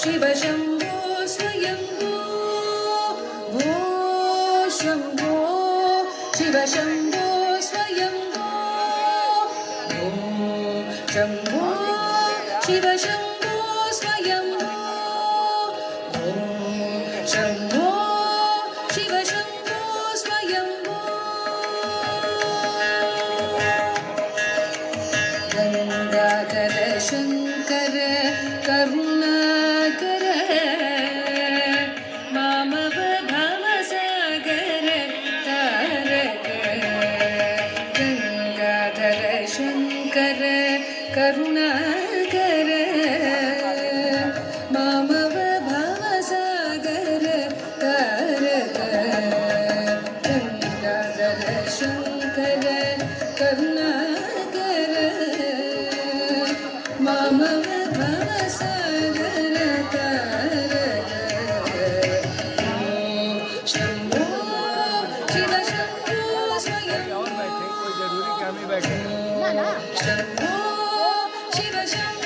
शिव शम्भो स्वयम्भो भो शम्भो शिव शम्भो स्वयम्भो भो शम्भो शिव शम्भो स्वयम्भो भो शम्भो शिव शम्भो स्वयम्भो गंगाधर शंकर करुणाकर मामव भवसागर तारक गंगाधर शंकर करुणाकर मामव भवसागर तारक गंगाधर शंकर करुणाकर मामव भवसागर तारक शम्भो शिव शम्भो स्वयं शम्भो शिव शम्भो